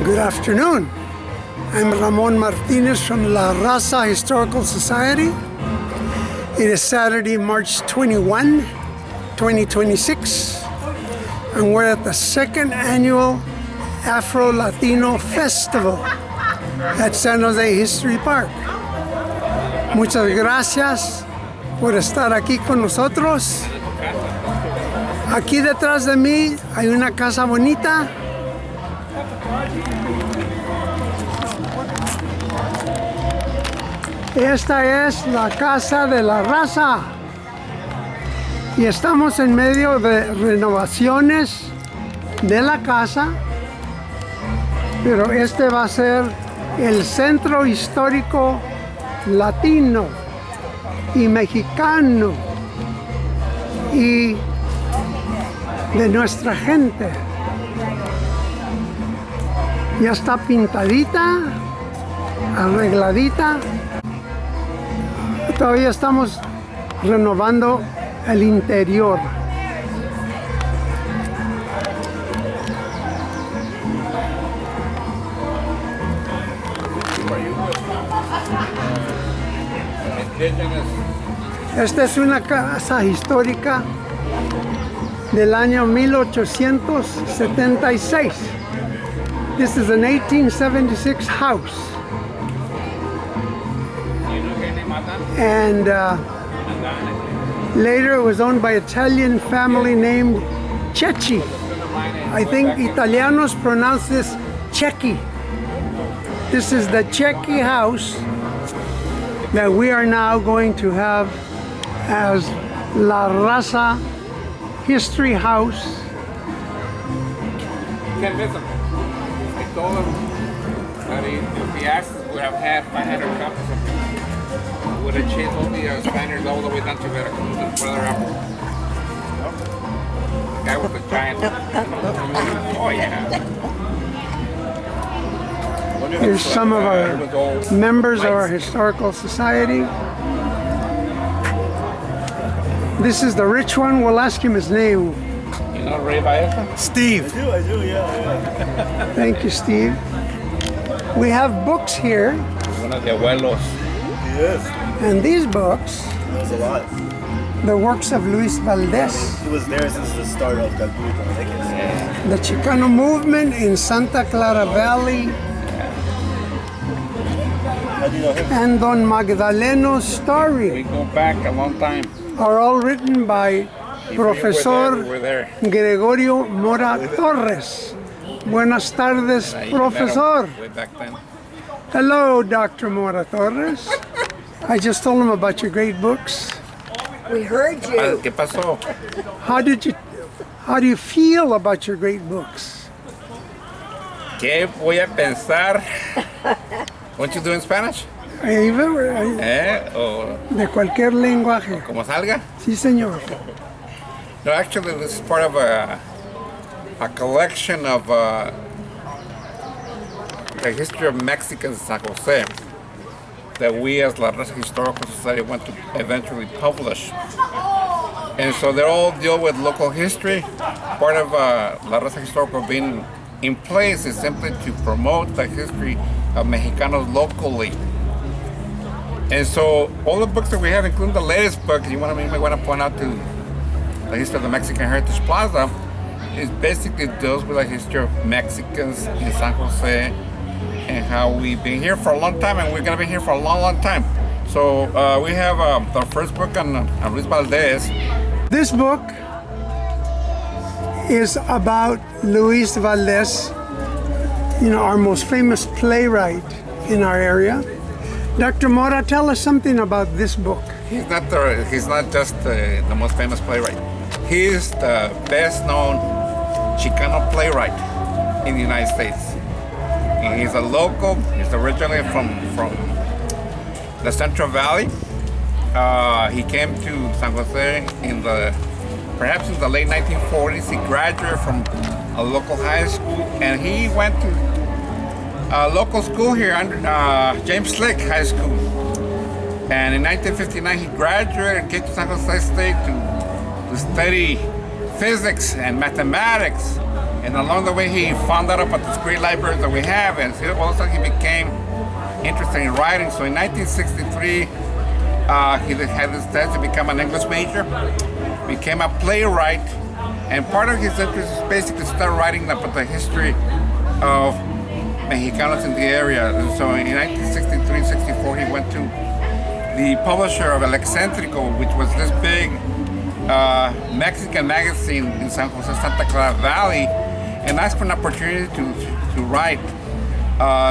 Good afternoon. I'm Ramon Martinez from La Raza Historical Society. It is Saturday, March 21, 2026, and we're at the second annual Afro-Latino Festival at San Jose History Park. Muchas gracias por estar aquí con nosotros. Aquí detrás de mí hay una casa bonita. Esta es la Casa de la Raza y estamos en medio de renovaciones de la casa, pero este va a ser el centro histórico latino y mexicano y de nuestra gente. Ya está pintadita, arregladita. Todavía estamos renovando el interior. Esta es una casa histórica del año 1876. This is an 1876 house. And later it was owned by an Italian family named Cecchi. I think Italianos pronounce this Cecchi. This is the Cecchi house that we are now going to have as La Raza History House. Can't miss him. I told him that if he asked us, we would have had 500 copies of him. Would have chased all the Spaniards all the way down to Veracruz and further up. The guy was a giant. Oh yeah. Here's some of our members of our historical society. This is the rich one. We'll ask him his name. You know Ray Baeza? Steve. I do, yeah. Thank you, Steve. We have books here. One of the abuelos. Yes. And these books, There's a lot. the works of Luis Valdez, He was there since the start of Calcuta. the Chicano movement in Santa Clara Valley, How do you know him? and Don Magdaleno'S We story go back a long time. are all written by Professor We're there. Gregorio Mora-Torres. Buenas tardes, Profesor. Way back then. Hello, Dr. Mora-Torres. I just told him about your great books. We heard you. ¿Qué pasó? How do you feel about your great books? ¿Qué voy a pensar? Won't you do in Spanish? O De cualquier lenguaje. como salga? Sí, señor. No, actually, this is part of a collection of the history of Mexicans in San Jose that we as La Raza Historical Society want to eventually publish. And so they all deal with local history. Part of La Raza Historical being in place is simply to promote the history of Mexicanos locally. And so all the books that we have, including the latest book, you may want to point out to the history of the Mexican Heritage Plaza, is basically deals with the history of Mexicans in San Jose and how we've been here for a long time, and we're going to be here for a long, long time. So we have the first book on Luis Valdez. This book is about Luis Valdez, our most famous playwright in our area. Dr. Mora, tell us something about this book. He's not just the most famous playwright. He's the best-known Chicano playwright in the United States. And he's a local. He's originally from the Central Valley. He came to San Jose perhaps in the late 1940s. He graduated from a local high school, and he went to a local school here under James Slick High School. And in 1959, he graduated and came to San Jose State to study physics and mathematics And along the way, he found out about this great library that we have, and so also he became interested in writing. So in 1963, he had this chance to become an English major, became a playwright, and part of his interest is basically start writing about the history of Mexicanos in the area. And so in 1963-64, he went to the publisher of El Excentrico, which was this big Mexican magazine in San Jose, Santa Clara Valley, and asked for an opportunity to write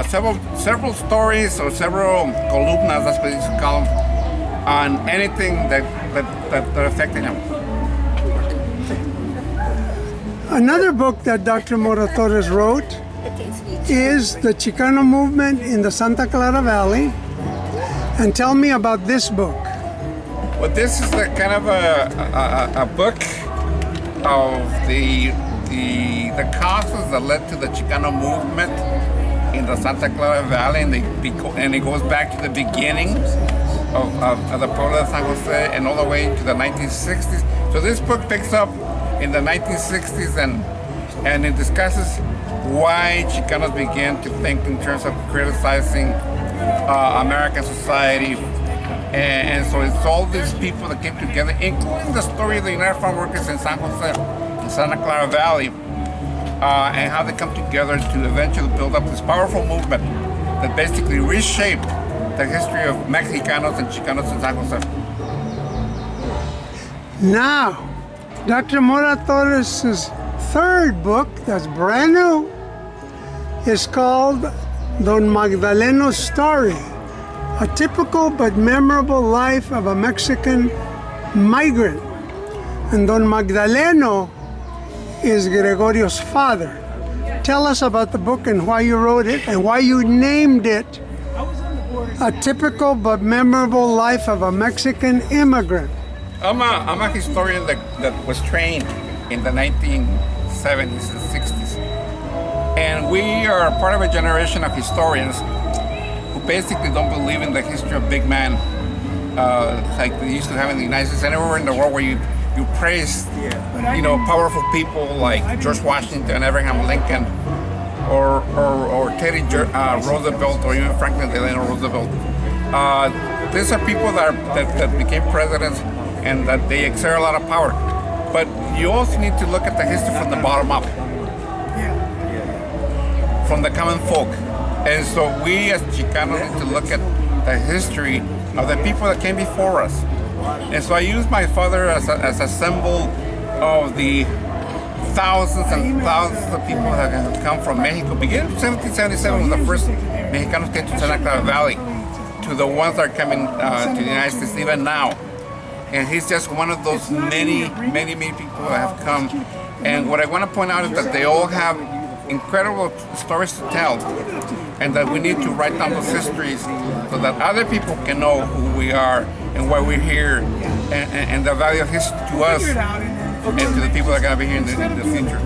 several stories or several columnas, that's what you used to call them, on anything that affected him. Another book that Dr. Mora-Torres wrote is the Chicano movement in the Santa Clara Valley. And tell me about this book. Well, this is a kind of a book of the causes that led to the Chicano movement in the Santa Clara Valley, and it goes back to the beginning of the Pueblo de San Jose and all the way to the 1960s. So this book picks up in the 1960s and it discusses why Chicanos began to think in terms of criticizing American society. And so it's all these people that came together, including the story of the United Farm Workers in San Jose, in Santa Clara Valley, and how they come together to eventually build up this powerful movement that basically reshaped the history of Mexicanos and Chicanos in San Jose. Now, Dr. Mora-Torres' third book, that's brand new, is called Don Magdaleno'S Story, a typical but memorable life of a Mexican migrant. And Don Magdaleno is Gregorio's father. Tell us about the book and why you wrote it and why you named it A Typical but Memorable Life of a Mexican Immigrant. I'm a historian that was trained in the 1970s and 60s. And we are part of a generation of historians who basically don't believe in the history of big men like they used to have in the United States and everywhere in the world, where you praise, powerful people like George Washington, Abraham Lincoln, or Teddy Roosevelt, or even Franklin Delano Roosevelt. These are people that became presidents and that they exert a lot of power. But you also need to look at the history from the bottom up, from the common folk. And so we as Chicanos need to look at the history of the people that came before us. And so I use my father as a symbol of the thousands and thousands of people that have come from Mexico, beginning in 1777 when the first Mexicanos came to Santa Clara Valley, to the ones that are coming to the United States even now. And he's just one of those many people that have come. And what I want to point out is that they all have incredible stories to tell, and that we need to write down those histories so that other people can know who we are and why we're here, and the value of history to us and to the people that are going to be here in the future.